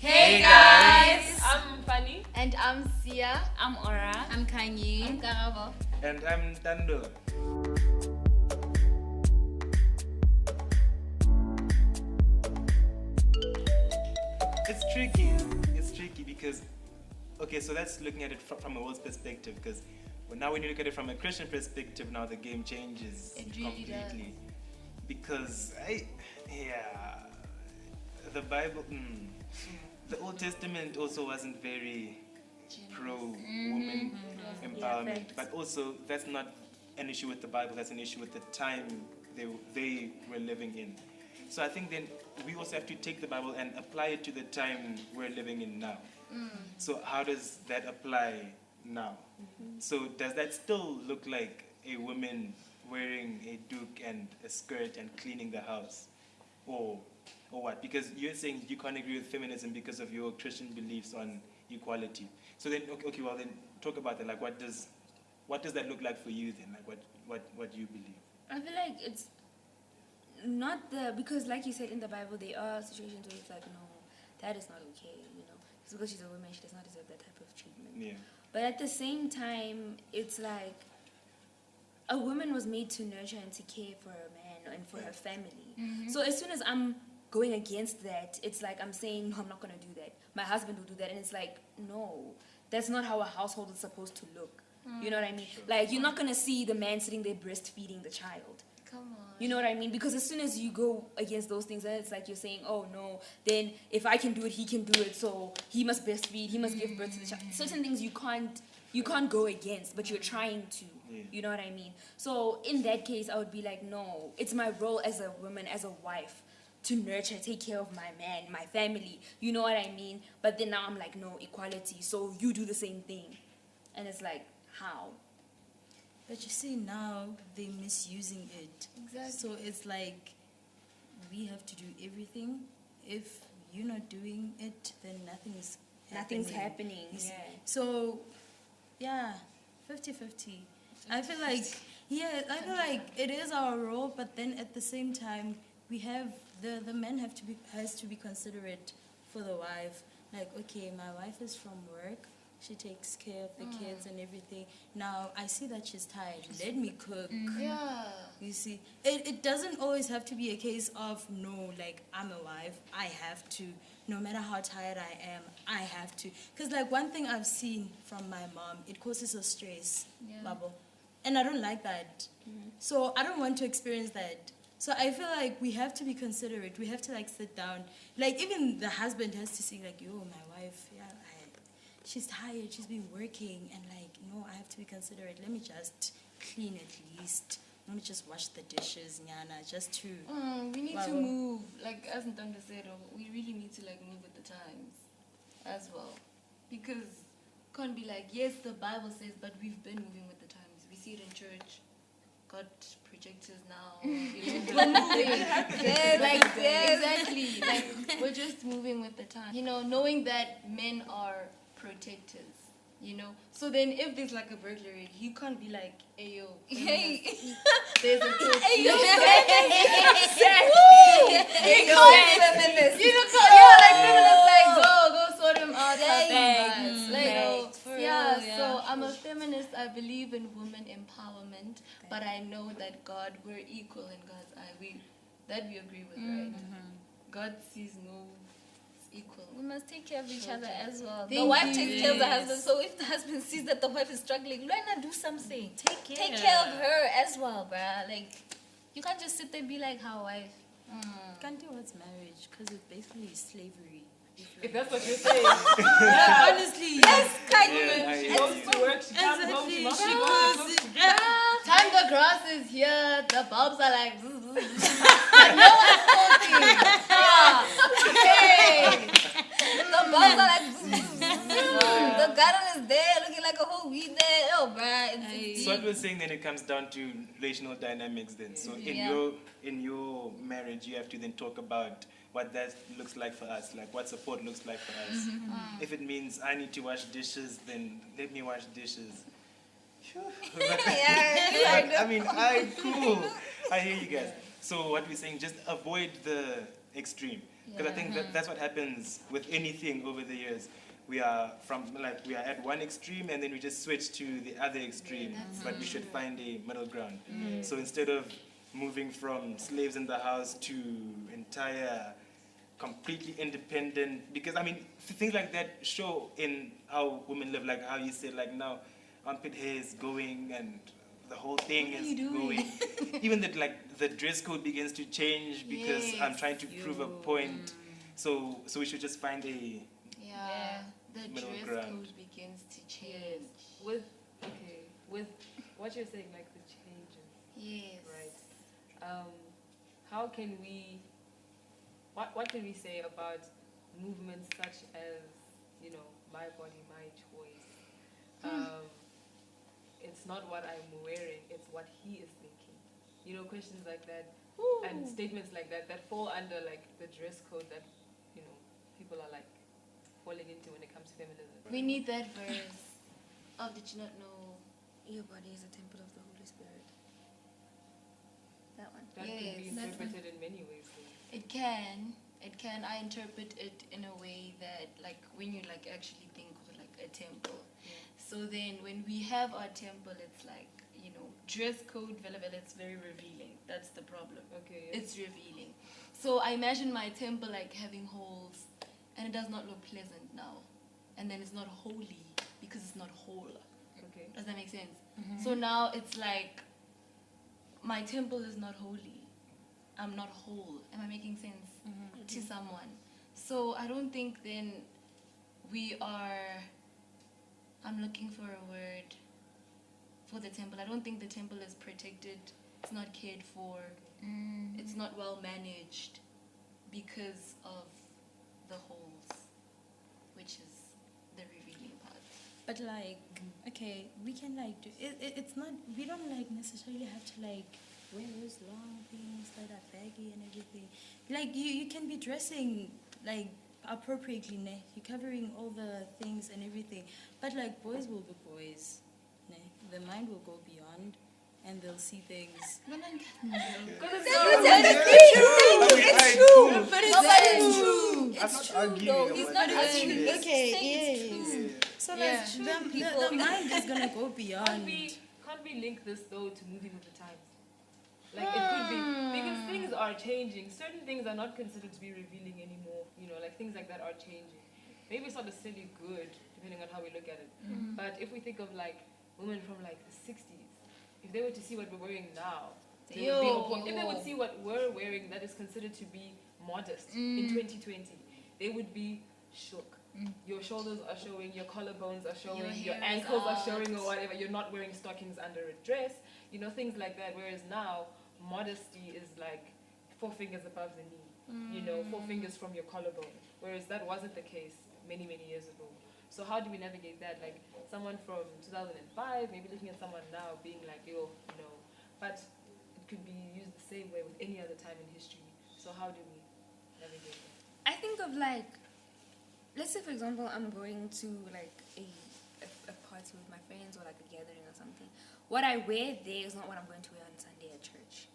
Hey guys! I'm Fanny. And I'm Sia. I'm Aura. I'm Kanye. I'm Karabo. And I'm Tando. It's tricky. It's tricky because, okay, so that's looking at it from a world's perspective. Because now when you look at it from a Christian perspective, now the game changes completely. Because the Bible, the Old Testament also wasn't very pro-woman empowerment. But also, that's not an issue with the Bible. That's an issue with the time they were living in. So I think then we also have to take the Bible and apply it to the time we're living in now. So how does that apply now? So does that still look like a woman wearing a doek and a skirt and cleaning the house? Or what? Because you're saying you can't agree with feminism because of your Christian beliefs on equality. So then, okay, well then talk about that. Like what does that look like for you then? Like what do you believe? I feel like it's not because like you said in the Bible, there are situations where it's like, no, that is not okay, It's because she's a woman, she does not deserve that type of treatment. Yeah. But at the same time, it's like a woman was made to nurture and to care for her man and for her family. So as soon as I'm going against that, it's like I'm saying, no, I'm not going to do that. My husband will do that. And it's like, no, that's not how a household is supposed to look. You know what I mean? Sure. Like, you're not going to see the man sitting there breastfeeding the child. Come on. You know what I mean? Because as soon as you go against those things, then it's like you're saying, oh no, then if I can do it, he can do it, so he must breastfeed, he must give birth to the child. Certain things you can't go against, but you're trying to. Yeah. You know what I mean? So in that case, I would be like, no, it's my role as a woman, as a wife, to nurture, take care of my man, my family. You know what I mean? But then now I'm like, no, equality, so you do the same thing. And it's like, how? But you see, now they're misusing it. Exactly. So it's like we have to do everything. If you're not doing it, then nothing's happening. You see? Yeah. So, yeah, 50-50. I feel like it is our role, but then at the same time, we have the man has to be considerate for the wife. Like, okay, my wife is from work. She takes care of the kids and everything. Now, I see that she's tired. Let me cook. Yeah. You see, it doesn't always have to be a case of, no, like, I'm a wife. I have to. No matter how tired I am, I have to. Because, like, one thing I've seen from my mom, it causes a stress bubble. And I don't like that. So I don't want to experience that. So I feel like we have to be considerate. We have to, like, sit down. Like, even the husband has to say, like, yo, my wife, she's tired, she's been working, and like, no, I have to be considerate. Let me just clean at least. Let me just wash the dishes, Nyana, just to... We need to move. Like, as Ntanda said, we really need to, like, move with the times as well. Because can't be like, yes, the Bible says, but we've been moving with the times. We see it in church. Got projectors now. We're moving. Exactly. Like, we're just moving with the time. Knowing that men are protectors, so then if there's like a burglary, you can't be like, hey yo, there's a trophy. Hey yo, feminist. Go sort him out. So I'm a feminist. I believe in women empowerment, but I know that we're equal in God's eye. We agree with, right? God sees no equal. We must take care of each other as well. Thank the wife you. takes care of the husband, so if the husband sees that the wife is struggling, why not do something? Take care of her as well, bruh. Like, you can't just sit there and be like, how wife? Can't do what's marriage, because it basically is slavery. If that's what you're saying. Honestly. Yes, kind Yeah, of. I And hear so- you. work, she can't go, Exactly. she must She go. goes, Time the grass is here, the bulbs are like, zzz, zzz, zzz. But no one's talking. Hey. The bulbs are like, the garden is there, looking like a whole weed there. Oh, bruh. It's So what we're saying then, it comes down to relational dynamics then. So in your marriage, you have to then talk about what that looks like for us, like what support looks like for us. If it means I need to wash dishes, then let me wash dishes. But I mean, cool. I hear you guys. So what we're saying, just avoid the extreme. Because I think that's what happens with anything over the years. We are at one extreme and then we just switch to the other extreme, but we should find a middle ground. So instead of moving from slaves in the house to entire completely independent, because I mean things like that show in how women live, like how you said, like now armpit hair is going and the whole thing is going. Even that, like the dress code begins to change because I'm trying to prove a point. So we should just find a the middle dress ground. code begins to change. With what you're saying, like the changes, Yes. right? How can we? What can we say about movements such as, you know, my body, my choice? It's not what I'm wearing; it's what he is thinking. You know, questions like that and statements like that that fall under like the dress code that, you know, people are like falling into when it comes to feminism. We need that verse of Did You Not Know? Your body is a temple of the Holy Spirit. That one. That could be Yes. interpreted in many ways. Though. It can. I interpret it in a way that, like, when you like actually think of like a temple. So then when we have our temple, it's like, you know, dress code, it's very revealing. That's the problem. Okay. It's revealing. So I imagine my temple like having holes, and it does not look pleasant now. And then it's not holy because it's not whole. Okay. Does that make sense? So now it's like my temple is not holy. I'm not whole. Am I making sense to someone? So I don't think then we are... I'm looking for a word for the temple. I don't think the temple is protected. It's not cared for. It's not well managed because of the holes, which is the revealing part. But like, okay, we can like do it's not, we don't like necessarily have to like wear those long things that are baggy and everything. Like you can be dressing like appropriately, ne? You're covering all the things and everything. But like boys will be boys, ne? The mind will go beyond and they'll see things. It's true. But it's true. It's true, though. He's not arguing. He's Okay, saying it's true. So like the mind is gonna go beyond. Can't we link this though to moving with the times? Like it could be because things are changing. Certain things are not considered to be revealing anymore. You know, like things like that are changing. Maybe it's not necessarily good depending on how we look at it. But if we think of like women from like the 60s, if they were to see what we're wearing now, they would be appalled. If they would see what we're wearing that is considered to be modest in 2020, they would be shook. Your shoulders are showing, your collarbones are showing, your ankles are showing or whatever. You're not wearing stockings under a dress, you know, things like that. Whereas now, modesty is like 4 fingers above the knee, you know, 4 fingers from your collarbone. Whereas that wasn't the case many, many years ago. So how do we navigate that? Like someone from 2005, maybe looking at someone now being like, yo, you know, but it could be used the same way with any other time in history. So how do we navigate that? I think of like, let's say for example, I'm going to like a party with my friends or like a gathering or something. What I wear there is not what I'm going to wear on Sunday at church.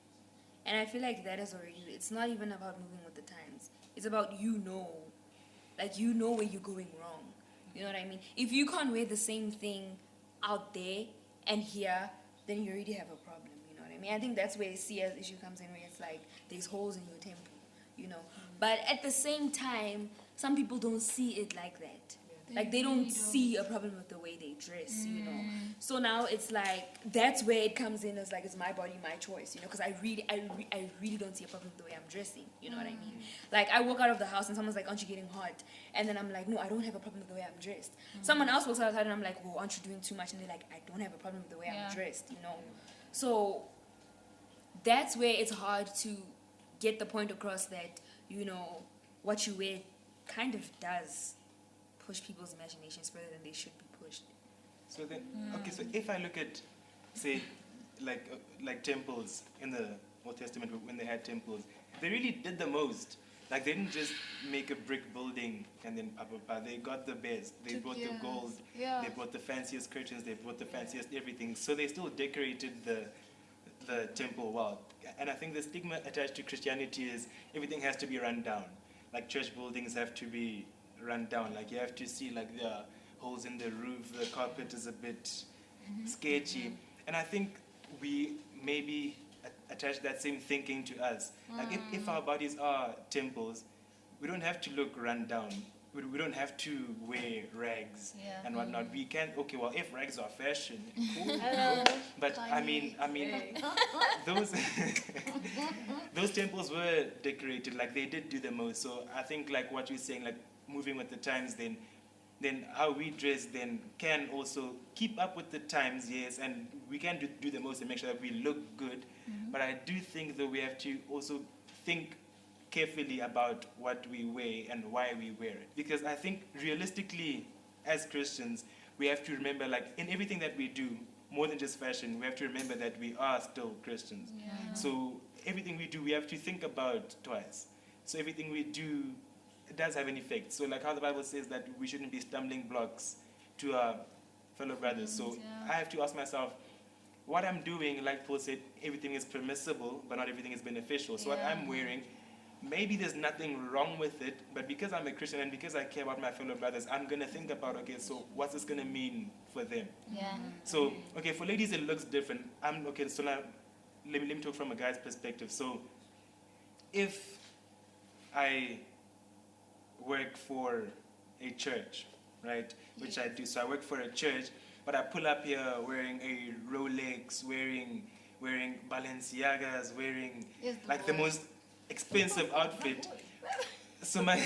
And I feel like that is already, it's not even about moving with the times. It's about like you know where you're going wrong. You know what I mean? If you can't wear the same thing out there and here, then you already have a problem. You know what I mean? I think that's where the CS issue comes in, where it's like there's holes in your temple, you know. But at the same time, some people don't see it like that. Like they don't see a problem with the way they dress, you know. So now it's like that's where it comes in as like it's my body, my choice, you know. Because I really don't see a problem with the way I'm dressing, you know what I mean? Like I walk out of the house and someone's like, "Aren't you getting hot?" And then I'm like, "No, I don't have a problem with the way I'm dressed." Someone else walks outside and I'm like, "Well, aren't you doing too much?" And they're like, "I don't have a problem with the way I'm dressed," you know. So that's where it's hard to get the point across that, you know, what you wear kind of does push people's imaginations further than they should be pushed. So then, okay, so if I look at, say, like temples in the Old Testament, when they had temples, they really did the most. Like they didn't just make a brick building and then they got the best. They brought the gold. They brought the fanciest curtains. They brought the fanciest everything. So they still decorated the the temple world. And I think the stigma attached to Christianity is everything has to be run down. Like church buildings have to be run down. Like you have to see like there are holes in the roof, the carpet is a bit sketchy. And I think we maybe attach that same thinking to us. Like if our bodies are temples, we don't have to look run down. We don't have to wear rags and whatnot. We can, okay, well, if rags are fashion, cool. But I mean, those those temples were decorated, like they did do the most. So I think like what you're saying, like moving with the times, then how we dress then can also keep up with the times, yes, and we can do the most and make sure that we look good. But I do think that we have to also think carefully about what we wear and why we wear it. Because I think realistically, as Christians, we have to remember, like, in everything that we do, more than just fashion, we have to remember that we are still Christians. So everything we do, we have to think about twice. So everything we do, it does have an effect. So like how the Bible says that we shouldn't be stumbling blocks to our fellow brothers. So I have to ask myself, what I'm doing, like Paul said, everything is permissible, but not everything is beneficial. So what I'm wearing, maybe there's nothing wrong with it, but because I'm a Christian and because I care about my fellow brothers, I'm going to think about, okay, so what's this going to mean for them? So, okay, for ladies, it looks different. Okay, so now, let me talk from a guy's perspective. So, if I work for a church, right, which I do, so I work for a church, but I pull up here wearing a Rolex, wearing Balenciagas, wearing like the most expensive outfit. So my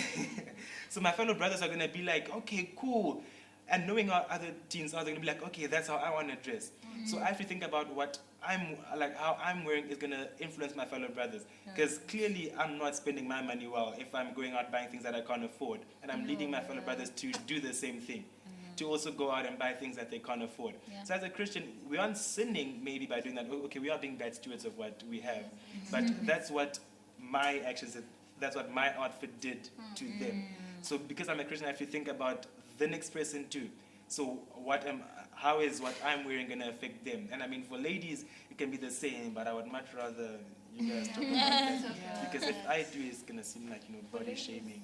fellow brothers are gonna be like, okay, cool. And knowing our other teens are gonna be like, okay, that's how I wanna dress. So I have to think about what how I'm wearing is gonna influence my fellow brothers. Because clearly I'm not spending my money well if I'm going out buying things that I can't afford. And I'm leading my fellow brothers to do the same thing. To also go out and buy things that they can't afford. So as a Christian, we aren't sinning maybe by doing that. Okay, we are being bad stewards of what we have. But that's what my actions did, that's what my outfit did to them. So because I'm a Christian, I have to think about the next person too. So how is what I'm wearing going to affect them? And I mean, for ladies, it can be the same, but I would much rather you guys talk about that. Because if I do, it's going to seem like, body shaming.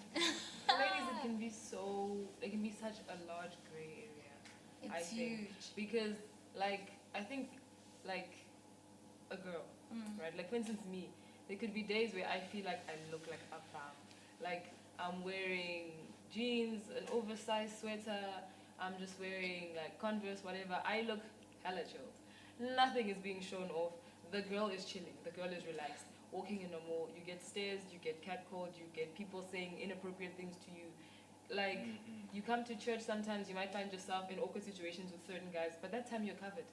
For ladies, it can be such a large gray area. I think. Huge. Because, I think, a girl, right? Like, for instance, me, there could be days where I feel like I look like a bum. Like, I'm wearing jeans, an oversized sweater, I'm just wearing, Converse, whatever. I look hella chilled. Nothing is being shown off. The girl is chilling. The girl is relaxed. Walking in a mall, you get stares, you get catcalled, you get people saying inappropriate things to you. You come to church sometimes, you might find yourself in awkward situations with certain guys, but that time you're covered.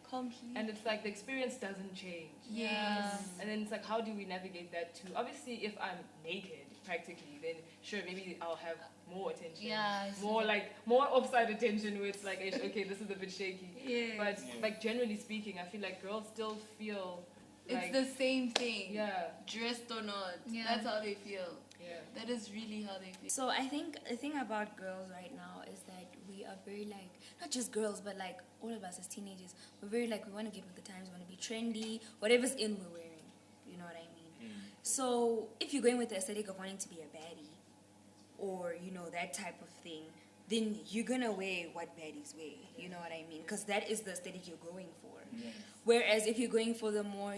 Completely. And it's like the experience doesn't change. Yes. And then it's like, how do we navigate that too? Obviously, if I'm naked, practically, then sure, maybe I'll have more attention. Yeah. More offside attention where it's like, okay, this is a bit shaky. But generally speaking, I feel like girls still feel it's the same thing. Yeah. Dressed or not. That's how they feel. Yeah. That is really how they feel. So I think the thing about girls right now is that we are very not just girls, but all of us as teenagers, we're very we want to get with the times, we want to be trendy, whatever's in we're wearing. You know what I mean? So if you're going with the aesthetic of wanting to be a baddie, or that type of thing, then you're gonna wear what baddies wear. You know what I mean? Because that is the aesthetic you're going for. Yes. Whereas if you're going for the more,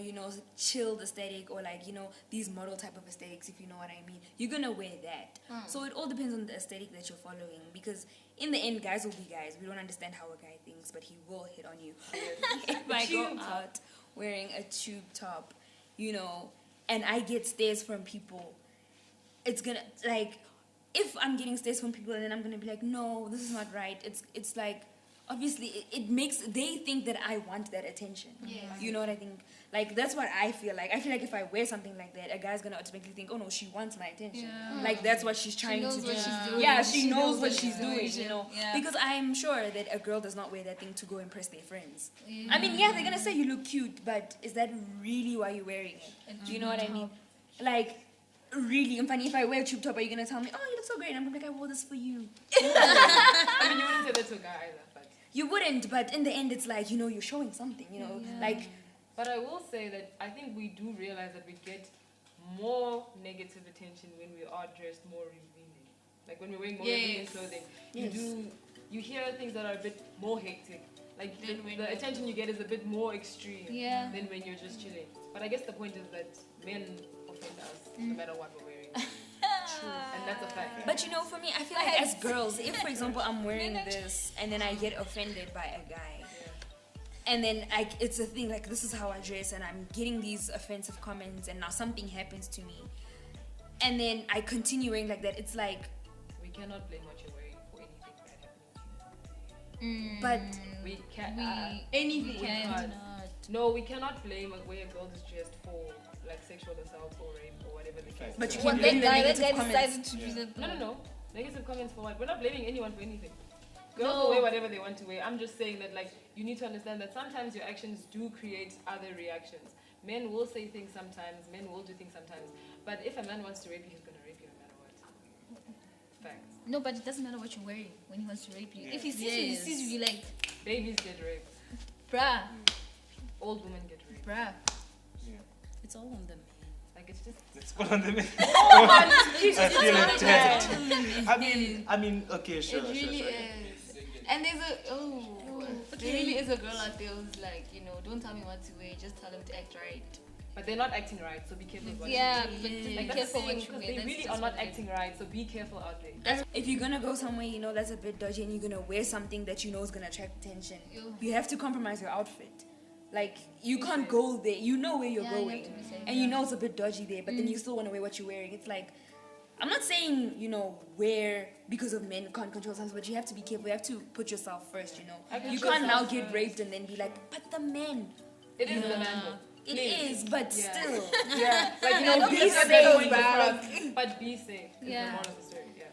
chilled aesthetic or these model type of aesthetics, if you know what I mean, you're gonna wear that. So it all depends on the aesthetic that you're following, because in the end, guys will be guys. We don't understand how a guy thinks, but he will hit on you. If I go out wearing a tube top, and I get stares from people, it's gonna, if I'm getting stares from people and then I'm gonna be like, no, this is not right. It's obviously they think that I want that attention. You know what I think? That's what I feel like. I feel like if I wear something like that, a guy's gonna automatically think, oh no, she wants my attention. That's what she's trying to do. What she's doing. Yeah, she knows what she's doing, Because I'm sure that a girl does not wear that thing to go impress their friends. I mean, they're gonna say you look cute, but is that really why you're wearing it? Do you know what I mean? Really, and funny, if I wear a tube top, are you gonna tell me, oh, you look so great? And I'm gonna be like, I wore this for you. I mean, you wouldn't say that to a guy either, but... You wouldn't, but in the end, it's you're showing something, But I will say that I think we do realize that we get more negative attention when we are dressed more revealing. Like when we're wearing more revealing clothing, you hear things that are a bit more hectic. Like the attention you get is a bit more extreme than when you're just chilling. But I guess the point is that men offend us no matter what we're wearing. And that's a fact. But you know, for me, I feel like as girls, if for example I'm wearing this and then I get offended by a guy, and then it's a thing like this is how I dress, and I'm getting these offensive comments, and now something happens to me, and then I continue wearing like that. It's like we cannot blame what you're wearing for anything bad happening to you. But we can't. We cannot blame a way a girl is dressed for like sexual assault or rape or whatever the case. But you Well, can that blame the guy negative comments. decided to do that. No. Negative comments for what? We're not blaming anyone for anything. Girls will wear whatever they want to wear. I'm just saying that like you need to understand that sometimes your actions do create other reactions. Men will say things sometimes, men will do things sometimes. But if a man wants to rape you, he's gonna rape you no matter what. Facts. No, but it doesn't matter what you're wearing when he wants to rape you. If he sees you, like, babies get raped. bruh, Old women get raped. bruh. It's all on them. Like it's just. It's all on the men. I feel attacked. I mean, okay, sure. It really sure. is. And there really is a girl out there who's like, you know, don't tell me what to wear, just tell them to act right. But they're not acting right, so be careful what Yeah, you do. but be Like careful what you because wear. they That's really just are not what it is. acting right, so be careful out there. if you're gonna go somewhere, you know that's a bit dodgy, and you're gonna wear something that you know is gonna attract attention, you have to compromise your outfit. Like you can't go there. You know where you're Yeah, you have going, to be safe, and you know it's a bit dodgy there. But then you still want to wear what you're wearing. It's like I'm not saying wear because of men can't control themselves, but you have to be careful. You have to put yourself first. You can't now get raped and then be like, but the men. It is the man though. It is, but still. Yeah, like don't be be safe, safe, but be safe. Is Yeah. the moral of the story. Yeah.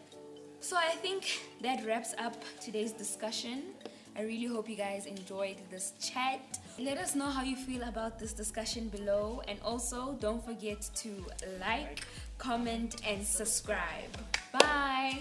So I think that wraps up today's discussion. I really hope you guys enjoyed this chat. Let us know how you feel about this discussion below, and also don't forget to like, comment, and subscribe. Bye.